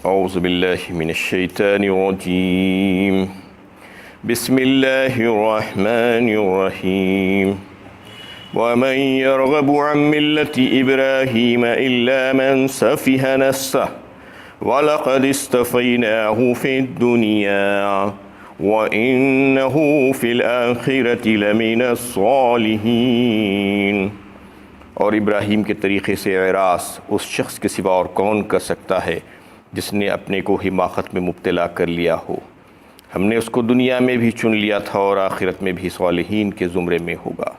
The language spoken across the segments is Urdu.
اعوذ باللہ من الشیطان الرجیم بسم اللہ الرحمن الرحیم ومن يرغب عن ملة إبراهيم إلا من سفه نفسه وَلَقَدِ اسْتَفَيْنَاهُ فِي الدُّنْيَا وَإِنَّهُ فِي الْآخِرَةِ لَمِنَ الصَّالِحِينَ۔ اور ابراہیم کے طریقے سے اعراض اس شخص کے سوا اور کون کر سکتا ہے جس نے اپنے کو حماقت میں مبتلا کر لیا ہو۔ ہم نے اس کو دنیا میں بھی چن لیا تھا اور آخرت میں بھی صالحین کے زمرے میں ہوگا۔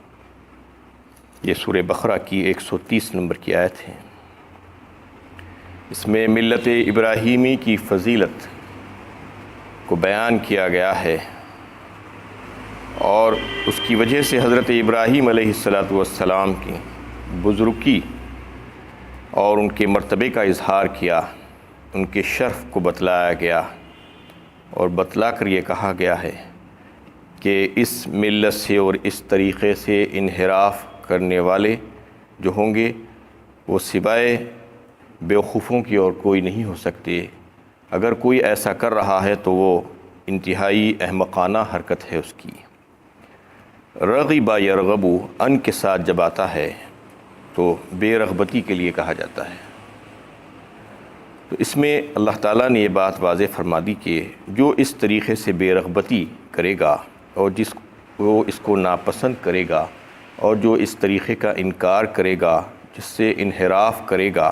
یہ سورہ بقرہ کی 130 نمبر کی آیت ہے۔ اس میں ملت ابراہیمی کی فضیلت کو بیان کیا گیا ہے اور اس کی وجہ سے حضرت ابراہیم علیہ السلام کی بزرگی اور ان کے مرتبے کا اظہار کیا، ان کے شرف کو بتلایا گیا اور بتلا کر یہ کہا گیا ہے کہ اس ملت سے اور اس طریقے سے انحراف کرنے والے جو ہوں گے وہ سوائے بیوقوفوں کی اور کوئی نہیں ہو سکتے۔ اگر کوئی ایسا کر رہا ہے تو وہ انتہائی احمقانہ حرکت ہے اس کی۔ رغب یرغب ان کے ساتھ جب آتا ہے تو بے رغبتی کے لیے کہا جاتا ہے۔ تو اس میں اللہ تعالیٰ نے یہ بات واضح فرما دی کہ جو اس طریقے سے بے رغبتی کرے گا اور وہ اس کو ناپسند کرے گا اور جو اس طریقے کا انکار کرے گا، جس سے انحراف کرے گا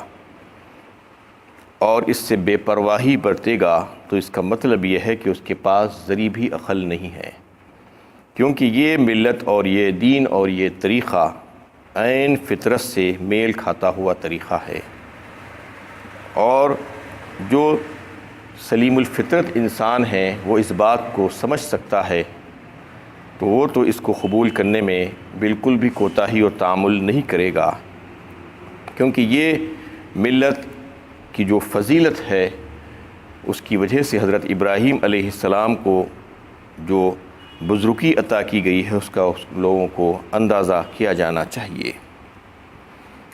اور اس سے بے پرواہی برتے گا، تو اس کا مطلب یہ ہے کہ اس کے پاس ذری بھی عقل نہیں ہے، کیونکہ یہ ملت اور یہ دین اور یہ طریقہ عین فطرت سے میل کھاتا ہوا طریقہ ہے، اور جو سلیم الفطرت انسان ہے وہ اس بات کو سمجھ سکتا ہے تو وہ تو اس کو قبول کرنے میں بالکل بھی کوتاہی اور تعامل نہیں کرے گا، کیونکہ یہ ملت کی جو فضیلت ہے اس کی وجہ سے حضرت ابراہیم علیہ السلام کو جو بزرگی عطا کی گئی ہے اس کا لوگوں کو اندازہ کیا جانا چاہیے۔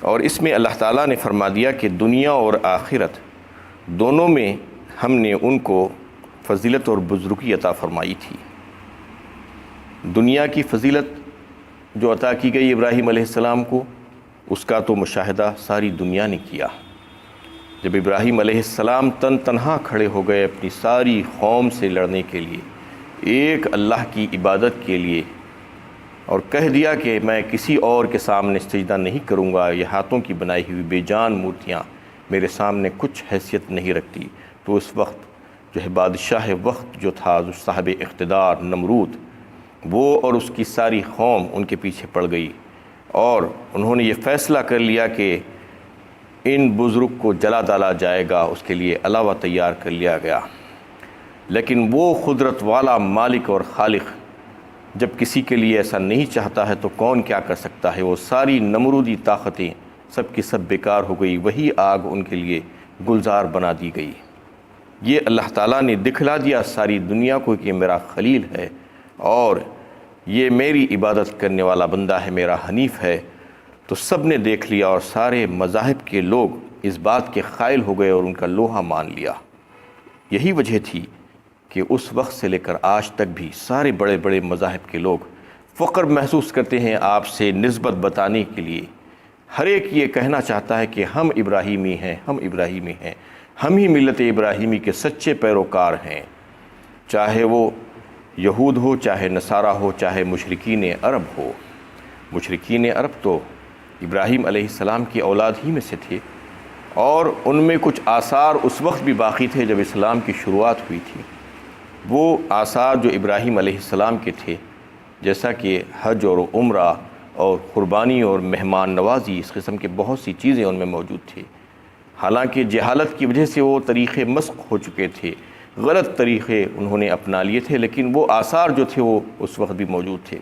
اور اس میں اللہ تعالیٰ نے فرما دیا کہ دنیا اور آخرت دونوں میں ہم نے ان کو فضیلت اور بزرگی عطا فرمائی تھی۔ دنیا کی فضیلت جو عطا کی گئی ابراہیم علیہ السلام کو، اس کا تو مشاہدہ ساری دنیا نے کیا۔ جب ابراہیم علیہ السلام تنہا کھڑے ہو گئے اپنی ساری قوم سے لڑنے کے لیے، ایک اللہ کی عبادت کے لیے، اور کہہ دیا کہ میں کسی اور کے سامنے سجدہ نہیں کروں گا، یہ ہاتھوں کی بنائی ہوئی بے جان مورتیاں میرے سامنے کچھ حیثیت نہیں رکھتی، تو اس وقت جو ہے بادشاہ وقت جو تھا، جو صاحب اقتدار نمرود، وہ اور اس کی ساری قوم ان کے پیچھے پڑ گئی اور انہوں نے یہ فیصلہ کر لیا کہ ان بزرگ کو جلا ڈالا جائے گا، اس کے لیے علاوہ تیار کر لیا گیا۔ لیکن وہ قدرت والا مالک اور خالق جب کسی کے لیے ایسا نہیں چاہتا ہے تو کون کیا کر سکتا ہے؟ وہ ساری نمرودی طاقتیں سب کی سب بیکار ہو گئی، وہی آگ ان کے لیے گلزار بنا دی گئی۔ یہ اللہ تعالیٰ نے دکھلا دیا ساری دنیا کو کہ میرا خلیل ہے اور یہ میری عبادت کرنے والا بندہ ہے، میرا حنیف ہے۔ تو سب نے دیکھ لیا اور سارے مذاہب کے لوگ اس بات کے قائل ہو گئے اور ان کا لوہا مان لیا۔ یہی وجہ تھی کہ اس وقت سے لے کر آج تک بھی سارے بڑے بڑے مذاہب کے لوگ فخر محسوس کرتے ہیں آپ سے نسبت بتانے کے لیے۔ ہر ایک یہ کہنا چاہتا ہے کہ ہم ابراہیمی ہیں، ہم ابراہیمی ہیں، ہم ہی ملت ابراہیمی کے سچے پیروکار ہیں، چاہے وہ یہود ہو، چاہے نصارہ ہو، چاہے مشرکین عرب ہو۔ مشرکین عرب تو ابراہیم علیہ السلام کی اولاد ہی میں سے تھے، اور ان میں کچھ آثار اس وقت بھی باقی تھے جب اسلام کی شروعات ہوئی تھی۔ وہ آثار جو ابراہیم علیہ السلام کے تھے، جیسا کہ حج اور عمرہ اور قربانی اور مہمان نوازی، اس قسم کے بہت سی چیزیں ان میں موجود تھے۔ حالانکہ جہالت کی وجہ سے وہ طریقے مسخ ہو چکے تھے، غلط طریقے انہوں نے اپنا لیے تھے، لیکن وہ آثار جو تھے وہ اس وقت بھی موجود تھے،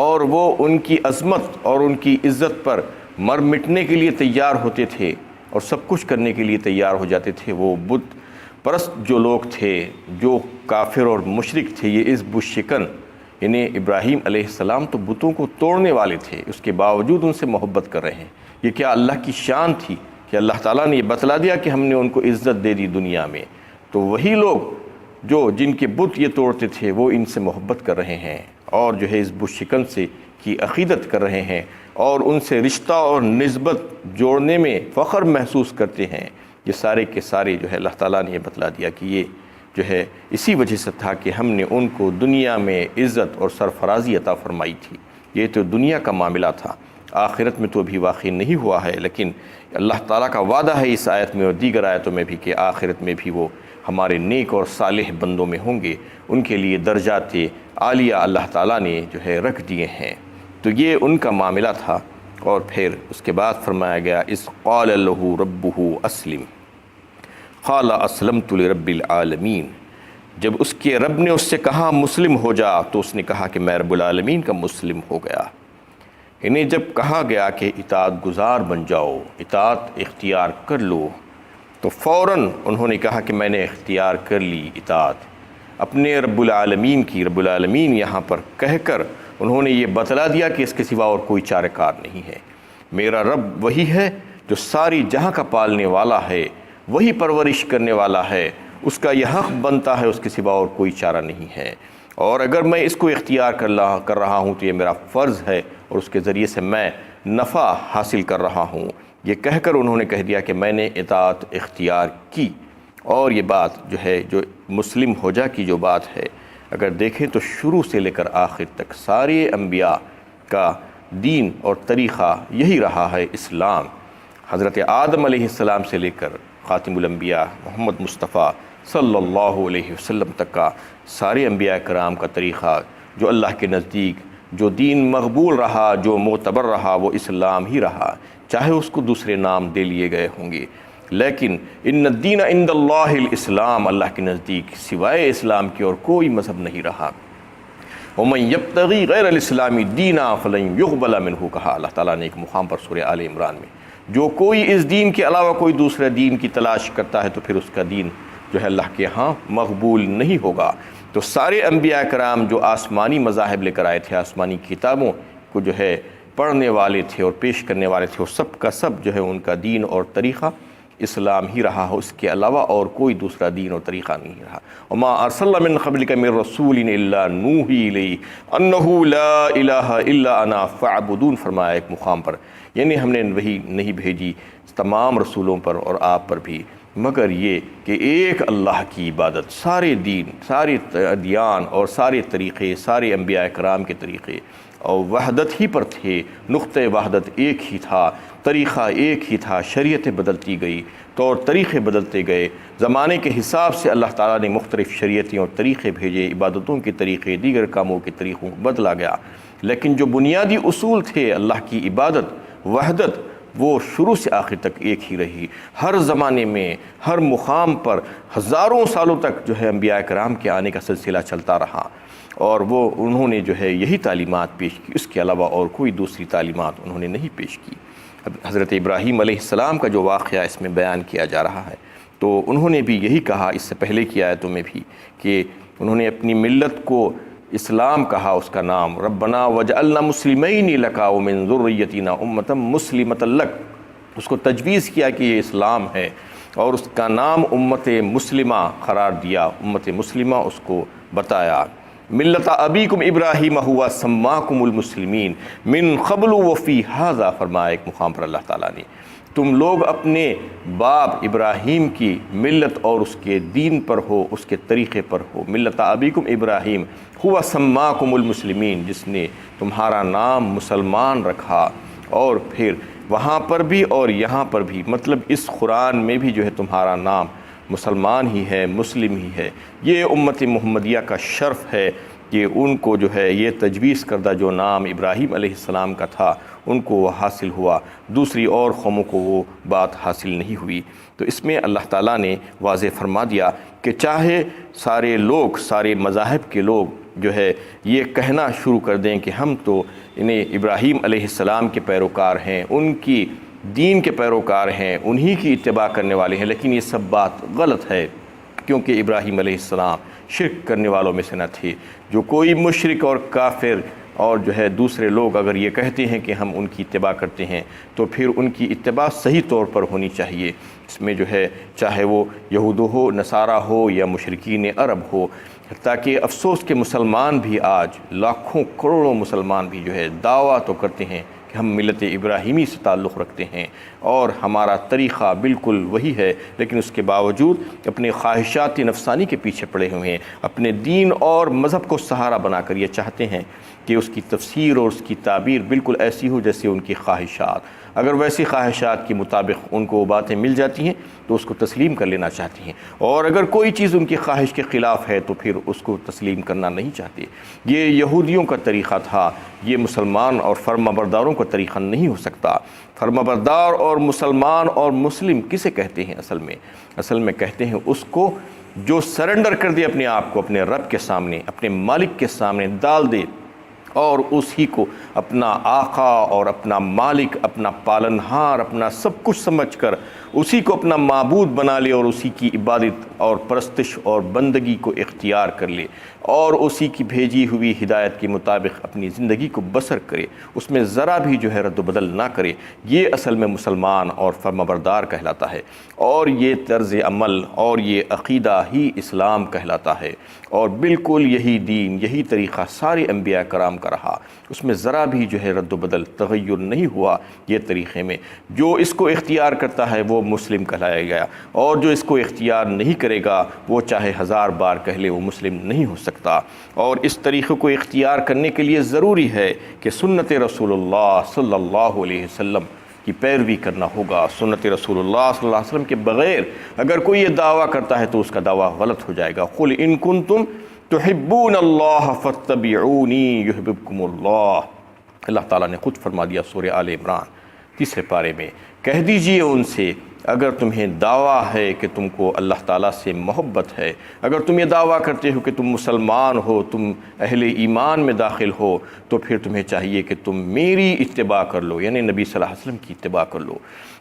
اور وہ ان کی عظمت اور ان کی عزت پر مر مٹنے کے لیے تیار ہوتے تھے اور سب کچھ کرنے کے لیے تیار ہو جاتے تھے۔ وہ بت پرست جو لوگ تھے، جو کافر اور مشرک تھے، یہ اس بت شکن انہیں ابراہیم علیہ السلام تو بتوں کو توڑنے والے تھے، اس کے باوجود ان سے محبت کر رہے ہیں۔ یہ کیا اللہ کی شان تھی کہ اللہ تعالیٰ نے یہ بتلا دیا کہ ہم نے ان کو عزت دے دی دنیا میں، تو وہی لوگ جو جن کے بت یہ توڑتے تھے وہ ان سے محبت کر رہے ہیں اور جو ہے اس بت شکن سے کی عقیدت کر رہے ہیں اور ان سے رشتہ اور نسبت جوڑنے میں فخر محسوس کرتے ہیں، یہ سارے کے سارے جو ہے اللہ تعالیٰ نے یہ بتلا دیا کہ یہ جو ہے اسی وجہ سے تھا کہ ہم نے ان کو دنیا میں عزت اور سرفرازی عطا فرمائی تھی۔ یہ تو دنیا کا معاملہ تھا، آخرت میں تو ابھی واقع نہیں ہوا ہے، لیکن اللہ تعالیٰ کا وعدہ ہے اس آیت میں اور دیگر آیتوں میں بھی کہ آخرت میں بھی وہ ہمارے نیک اور صالح بندوں میں ہوں گے، ان کے لیے درجات عالیہ اللہ تعالیٰ نے جو ہے رکھ دیے ہیں۔ تو یہ ان کا معاملہ تھا، اور پھر اس کے بعد فرمایا گیا اذ قال له ربه اسلم قال اسلمت لرب العالمین، جب اس کے رب نے اس سے کہا مسلم ہو جا تو اس نے کہا کہ میں رب العالمین کا مسلم ہو گیا۔ انہیں جب کہا گیا کہ اطاعت گزار بن جاؤ، اطاعت اختیار کر لو، تو فوراً انہوں نے کہا کہ میں نے اختیار کر لی اطاعت اپنے رب العالمین کی۔ رب العالمین یہاں پر کہہ کر انہوں نے یہ بتلا دیا کہ اس کے سوا اور کوئی چارہ کار نہیں ہے، میرا رب وہی ہے جو ساری جہاں کا پالنے والا ہے، وہی پرورش کرنے والا ہے، اس کا یہ حق بنتا ہے، اس کے سوا اور کوئی چارہ نہیں ہے، اور اگر میں اس کو اختیار کر رہا ہوں تو یہ میرا فرض ہے اور اس کے ذریعے سے میں نفع حاصل کر رہا ہوں۔ یہ کہہ کر انہوں نے کہہ دیا کہ میں نے اطاعت اختیار کی۔ اور یہ بات جو ہے جو مسلم ہو جا کی جو بات ہے، اگر دیکھیں تو شروع سے لے کر آخر تک سارے انبیاء کا دین اور طریقہ یہی رہا ہے، اسلام۔ حضرت آدم علیہ السلام سے لے کر خاتم الانبیاء محمد مصطفیٰ صلی اللہ علیہ وسلم تک کا سارے انبیاء کرام کا طریقہ جو اللہ کے نزدیک جو دین مقبول رہا، جو معتبر رہا، وہ اسلام ہی رہا، چاہے اس کو دوسرے نام دے لیے گئے ہوں گے، لیکن ان الدین عند اللہ الاسلام، اللہ کے نزدیک سوائے اسلام کی اور کوئی مذہب نہیں رہا۔ وَمَن يَبْتَغِي غَيْرَ الْإِسْلَامِ دِينًا فَلَن يُقْبَلَ مِنْهُ، کہا اللہ تعالیٰ نے ایک مقام پر سورہ آل عمران میں، جو کوئی اس دین کے علاوہ کوئی دوسرے دین کی تلاش کرتا ہے تو پھر اس کا دین جو ہے اللہ کے ہاں مقبول نہیں ہوگا۔ تو سارے انبیاء کرام جو آسمانی مذاہب لے کر آئے تھے، آسمانی کتابوں کو جو ہے پڑھنے والے تھے اور پیش کرنے والے تھے، وہ سب کا سب جو ہے ان کا دین اور طریقہ اسلام ہی رہا ہو، اس کے علاوہ اور کوئی دوسرا دین اور طریقہ نہیں رہا۔ وما ارسلنا من قبلک من رسول الا نوحی الیہ انہ لا الہ الا انا فاعبدون، فرمایا ایک مقام پر، یعنی ہم نے وہی نہیں بھیجی تمام رسولوں پر اور آپ پر بھی مگر یہ کہ ایک اللہ کی عبادت، سارے دین، سارے ادیان اور سارے طریقے، سارے انبیاء کرام کے طریقے اور وحدت ہی پر تھے، نقطہ وحدت ایک ہی تھا، طریقہ ایک ہی تھا، شریعتیں بدلتی گئی، طور طریقے بدلتے گئے، زمانے کے حساب سے اللہ تعالیٰ نے مختلف شریعتیں اور طریقے بھیجے، عبادتوں کے طریقے، دیگر کاموں کے طریقوں کو بدلا گیا، لیکن جو بنیادی اصول تھے اللہ کی عبادت، وحدت، وہ شروع سے آخر تک ایک ہی رہی۔ ہر زمانے میں، ہر مقام پر ہزاروں سالوں تک جو ہے انبیاء کرام کے آنے کا سلسلہ چلتا رہا، اور وہ انہوں نے جو ہے یہی تعلیمات پیش کی، اس کے علاوہ اور کوئی دوسری تعلیمات انہوں نے نہیں پیش کی۔ حضرت ابراہیم علیہ السلام کا جو واقعہ اس میں بیان کیا جا رہا ہے، تو انہوں نے بھی یہی کہا، اس سے پہلے کی آیتوں میں بھی، کہ انہوں نے اپنی ملت کو اسلام کہا، اس کا نام ربنا وجعلنا مسلمین لک ومن ذریتنا امۃ مسلمۃ لک، اس کو تجویز کیا کہ یہ اسلام ہے، اور اس کا نام امت مسلمہ قرار دیا، امت مسلمہ اس کو بتایا۔ ملت ابیکم ابراہیم ہوا سماکم المسلمین من قبل وفی ھذا، فرمایا ایک مقام پر اللہ تعالیٰ نے، تم لوگ اپنے باپ ابراہیم کی ملت اور اس کے دین پر ہو، اس کے طریقے پر ہو۔ ملت ابیکم ابراہیم ہوا سماکم المسلمین، جس نے تمہارا نام مسلمان رکھا، اور پھر وہاں پر بھی اور یہاں پر بھی، مطلب اس قرآن میں بھی جو ہے تمہارا نام مسلمان ہی ہے، مسلم ہی ہے۔ یہ امت محمدیہ کا شرف ہے کہ ان کو جو ہے یہ تجویز کردہ جو نام ابراہیم علیہ السلام کا تھا ان کو وہ حاصل ہوا، دوسری اور قوموں کو وہ بات حاصل نہیں ہوئی۔ تو اس میں اللہ تعالیٰ نے واضح فرما دیا کہ چاہے سارے لوگ، سارے مذاہب کے لوگ جو ہے یہ کہنا شروع کر دیں کہ ہم تو انہیں ابراہیم علیہ السلام کے پیروکار ہیں، ان کی دین کے پیروکار ہیں، انہی کی اتباع کرنے والے ہیں، لیکن یہ سب بات غلط ہے، کیونکہ ابراہیم علیہ السلام شرک کرنے والوں میں سے نہ تھے۔ جو کوئی مشرک اور کافر اور جو ہے دوسرے لوگ اگر یہ کہتے ہیں کہ ہم ان کی اتباع کرتے ہیں تو پھر ان کی اتباع صحیح طور پر ہونی چاہیے۔ اس میں جو ہے چاہے وہ یہود ہو، نصارہ ہو یا مشرکین عرب ہو، تاکہ افسوس کہ مسلمان بھی آج لاکھوں کروڑوں مسلمان بھی جو ہے دعویٰ تو کرتے ہیں کہ ہم ملت ابراہیمی سے تعلق رکھتے ہیں اور ہمارا طریقہ بالکل وہی ہے، لیکن اس کے باوجود اپنے خواہشات نفسانی کے پیچھے پڑے ہوئے ہیں، اپنے دین اور مذہب کو سہارا بنا کر یہ چاہتے ہیں کہ اس کی تفسیر اور اس کی تعبیر بالکل ایسی ہو جیسے ان کی خواہشات۔ اگر ویسی خواہشات کے مطابق ان کو وہ باتیں مل جاتی ہیں تو اس کو تسلیم کر لینا چاہتی ہیں، اور اگر کوئی چیز ان کی خواہش کے خلاف ہے تو پھر اس کو تسلیم کرنا نہیں چاہتے۔ یہ یہودیوں کا طریقہ تھا، یہ مسلمان اور فرمانبرداروں کا طریقہ نہیں ہو سکتا۔ فرمانبردار اور مسلمان اور مسلم کسے کہتے ہیں؟ اصل میں کہتے ہیں اس کو جو سرنڈر کر دے اپنے آپ کو اپنے رب کے سامنے، اپنے مالک کے سامنے ڈال دے، اور اسی کو اپنا آقا اور اپنا مالک، اپنا پالنہار، اپنا سب کچھ سمجھ کر اسی کو اپنا معبود بنا لے اور اسی کی عبادت اور پرستش اور بندگی کو اختیار کر لے اور اسی کی بھیجی ہوئی ہدایت کے مطابق اپنی زندگی کو بسر کرے، اس میں ذرا بھی جو ہے رد و بدل نہ کرے، یہ اصل میں مسلمان اور فرمانبردار کہلاتا ہے، اور یہ طرز عمل اور یہ عقیدہ ہی اسلام کہلاتا ہے، اور بالکل یہی دین، یہی طریقہ سارے انبیاء کرام کا رہا، اس میں ذرا بھی جو ہے رد و بدل تغیر نہیں ہوا۔ یہ طریقے میں جو اس کو اختیار کرتا ہے وہ مسلم کہلایا گیا، اور جو اس کو اختیار نہیں کرے گا وہ چاہے 1000 بار کہہ لے وہ مسلم نہیں ہو سکتا۔ اور اس طریقے کو اختیار کرنے کے لیے ضروری ہے کہ سنت رسول اللہ صلی اللہ علیہ وسلم کی پیروی کرنا ہوگا۔ سنت رسول اللہ صلی اللہ علیہ وسلم کے بغیر اگر کوئی یہ دعویٰ کرتا ہے تو اس کا دعویٰ غلط ہو جائے گا۔ قل ان کنتم تحبون اللہ فاتبعونی یحببکم اللہ، اللہ تعالیٰ نے خود فرما دیا سورہ آل عمران 3 پارے میں، کہہ دیجئے ان سے اگر تمہیں دعویٰ ہے کہ تم کو اللہ تعالیٰ سے محبت ہے، اگر تم یہ دعویٰ کرتے ہو کہ تم مسلمان ہو، تم اہل ایمان میں داخل ہو، تو پھر تمہیں چاہیے کہ تم میری اتباع کر لو، یعنی نبی صلی اللہ علیہ وسلم کی اتباع کر لو۔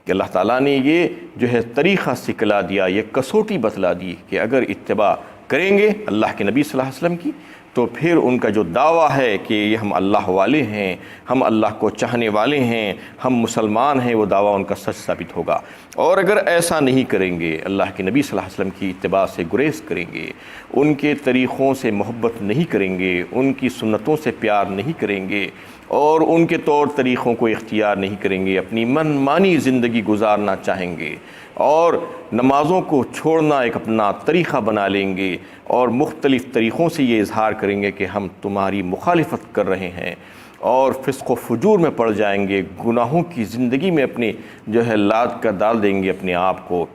کہ اللہ تعالیٰ نے یہ جو ہے طریقہ سکھلا دیا، یہ کسوٹی بتلا دی کہ اگر اتباع کریں گے اللہ کے نبی صلی اللہ علیہ وسلم کی تو پھر ان کا جو دعویٰ ہے کہ یہ ہم اللہ والے ہیں، ہم اللہ کو چاہنے والے ہیں، ہم مسلمان ہیں، وہ دعویٰ ان کا سچ ثابت ہوگا۔ اور اگر ایسا نہیں کریں گے، اللہ کے نبی صلی اللہ علیہ وسلم کی اتباع سے گریز کریں گے، ان کے طریقوں سے محبت نہیں کریں گے، ان کی سنتوں سے پیار نہیں کریں گے، اور ان کے طور طریقوں کو اختیار نہیں کریں گے، اپنی من مانی زندگی گزارنا چاہیں گے اور نمازوں کو چھوڑنا ایک اپنا طریقہ بنا لیں گے اور مختلف طریقوں سے یہ اظہار کریں گے کہ ہم تمہاری مخالفت کر رہے ہیں، اور فسق و فجور میں پڑ جائیں گے، گناہوں کی زندگی میں اپنے جو ہے لاد کر ڈال دیں گے اپنے آپ کو،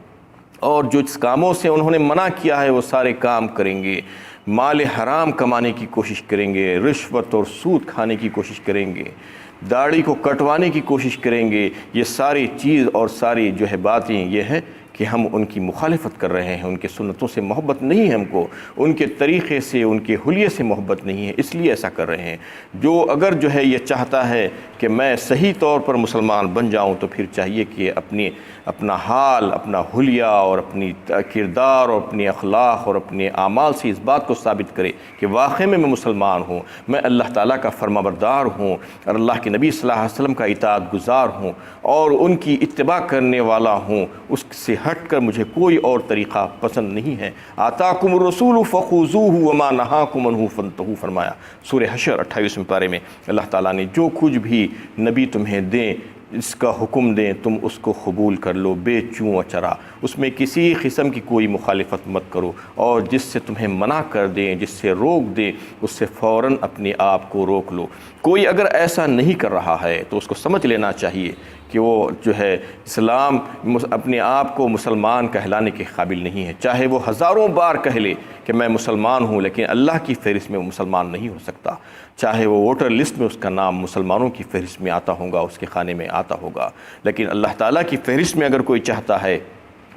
اور جو جس کاموں سے انہوں نے منع کیا ہے وہ سارے کام کریں گے، مال حرام کمانے کی کوشش کریں گے، رشوت اور سود کھانے کی کوشش کریں گے، داڑھی کو کٹوانے کی کوشش کریں گے، یہ ساری چیز اور ساری جو ہے باتیں یہ ہے کہ ہم ان کی مخالفت کر رہے ہیں، ان کے سنتوں سے محبت نہیں ہے ہم کو، ان کے طریقے سے، ان کے حلیے سے محبت نہیں ہے، اس لیے ایسا کر رہے ہیں۔ جو اگر جو ہے یہ چاہتا ہے کہ میں صحیح طور پر مسلمان بن جاؤں تو پھر چاہیے کہ اپنا حال، اپنا حلیہ اور اپنی کردار اور اپنے اخلاق اور اپنے اعمال سے اس بات کو ثابت کرے کہ واقعی میں مسلمان ہوں، میں اللہ تعالیٰ کا فرمانبردار ہوں اور اللہ کے نبی صلی اللہ علیہ وسلم کا اطاعت گزار ہوں اور ان کی اتباع کرنے والا ہوں، اس سے ہٹ کر مجھے کوئی اور طریقہ پسند نہیں ہے۔ آتاکم الرسول فخذوہ وما نہاکم عنہ فانتہوا فرمایا سورہ حشر 28 پارے میں۔ اللہ تعالیٰ نے جو کچھ بھی نبی تمہیں دیں، اس کا حکم دیں، تم اس کو قبول کر لو بے چوں چرا، اس میں کسی قسم کی کوئی مخالفت مت کرو، اور جس سے تمہیں منع کر دیں، جس سے روک دیں، اس سے فوراً اپنے آپ کو روک لو۔ کوئی اگر ایسا نہیں کر رہا ہے تو اس کو سمجھ لینا چاہیے کہ وہ جو ہے اسلام اپنے آپ کو مسلمان کہلانے کے قابل نہیں ہے، چاہے وہ ہزاروں بار کہہ لے کہ میں مسلمان ہوں، لیکن اللہ کی فہرست میں وہ مسلمان نہیں ہو سکتا، چاہے وہ ووٹر لسٹ میں اس کا نام مسلمانوں کی فہرست میں آتا ہوگا، اس کے خانے میں آتا ہوگا، لیکن اللہ تعالیٰ کی فہرست میں اگر کوئی چاہتا ہے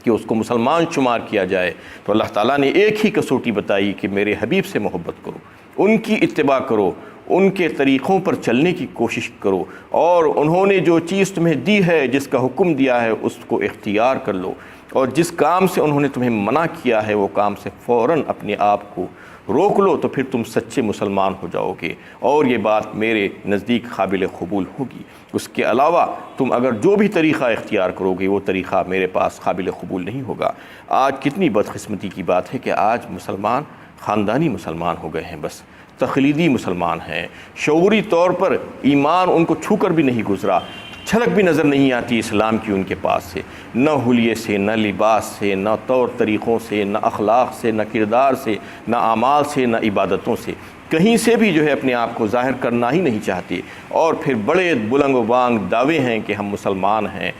کہ اس کو مسلمان شمار کیا جائے تو اللہ تعالیٰ نے ایک ہی کسوٹی بتائی کہ میرے حبیب سے محبت کرو، ان کی اتباع کرو، ان کے طریقوں پر چلنے کی کوشش کرو، اور انہوں نے جو چیز تمہیں دی ہے، جس کا حکم دیا ہے، اس کو اختیار کر لو، اور جس کام سے انہوں نے تمہیں منع کیا ہے وہ کام سے فوراً اپنے آپ کو روک لو تو پھر تم سچے مسلمان ہو جاؤ گے اور یہ بات میرے نزدیک قابل قبول ہوگی۔ اس کے علاوہ تم اگر جو بھی طریقہ اختیار کرو گے وہ طریقہ میرے پاس قابل قبول نہیں ہوگا۔ آج کتنی بدقسمتی کی بات ہے کہ آج مسلمان خاندانی مسلمان ہو گئے ہیں، بس تقلیدی مسلمان ہیں، شعوری طور پر ایمان ان کو چھو کر بھی نہیں گزرا، جھلک بھی نظر نہیں آتی اسلام کی ان کے پاس سے، نہ حلیے سے، نہ لباس سے، نہ طور طریقوں سے، نہ اخلاق سے، نہ کردار سے، نہ اعمال سے، نہ عبادتوں سے، کہیں سے بھی جو ہے اپنے آپ کو ظاہر کرنا ہی نہیں چاہتے، اور پھر بڑے بلند و بانگ دعوے ہیں کہ ہم مسلمان ہیں۔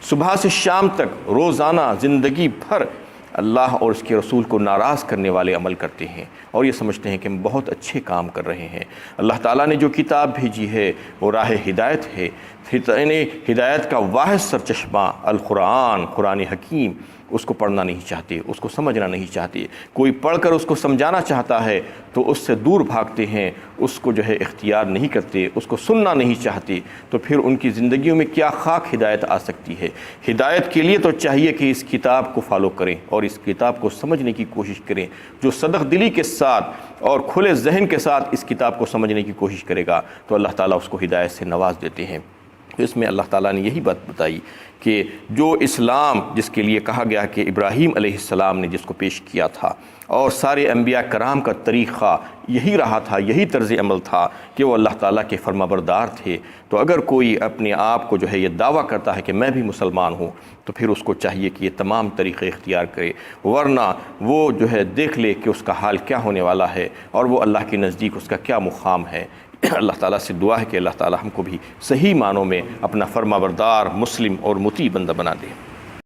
صبح سے شام تک روزانہ زندگی بھر اللہ اور اس کے رسول کو ناراض کرنے والے عمل کرتے ہیں اور یہ سمجھتے ہیں کہ ہم بہت اچھے کام کر رہے ہیں۔ اللہ تعالیٰ نے جو کتاب بھیجی ہے وہ راہ ہدایت ہے، ہدایت کا واحد سرچشمہ القرآن، قرآن حکیم، اس کو پڑھنا نہیں چاہتے، اس کو سمجھنا نہیں چاہتے۔ کوئی پڑھ کر اس کو سمجھانا چاہتا ہے تو اس سے دور بھاگتے ہیں، اس کو جو ہے اختیار نہیں کرتے، اس کو سننا نہیں چاہتے، تو پھر ان کی زندگیوں میں کیا خاک ہدایت آ سکتی ہے؟ ہدایت کے لیے تو چاہیے کہ اس کتاب کو فالو کریں اور اس کتاب کو سمجھنے کی کوشش کریں۔ جو صدق دلی کے ساتھ اور کھلے ذہن کے ساتھ اس کتاب کو سمجھنے کی کوشش کرے گا تو اللہ تعالیٰ اس کو ہدایت سے نواز دیتے ہیں۔ اس میں اللہ تعالیٰ نے یہی بات بتائی کہ جو اسلام جس کے لیے کہا گیا کہ ابراہیم علیہ السلام نے جس کو پیش کیا تھا اور سارے انبیاء کرام کا طریقہ یہی رہا تھا، یہی طرز عمل تھا کہ وہ اللہ تعالیٰ کے فرمانبردار تھے، تو اگر کوئی اپنے آپ کو جو ہے یہ دعویٰ کرتا ہے کہ میں بھی مسلمان ہوں تو پھر اس کو چاہیے کہ یہ تمام طریقے اختیار کرے، ورنہ وہ جو ہے دیکھ لے کہ اس کا حال کیا ہونے والا ہے اور وہ اللہ کے نزدیک اس کا کیا مقام ہے۔ اللہ تعالیٰ سے دعا ہے کہ اللہ تعالیٰ ہم کو بھی صحیح معنوں میں اپنا فرمانبردار مسلم اور مطیع بندہ بنا دے۔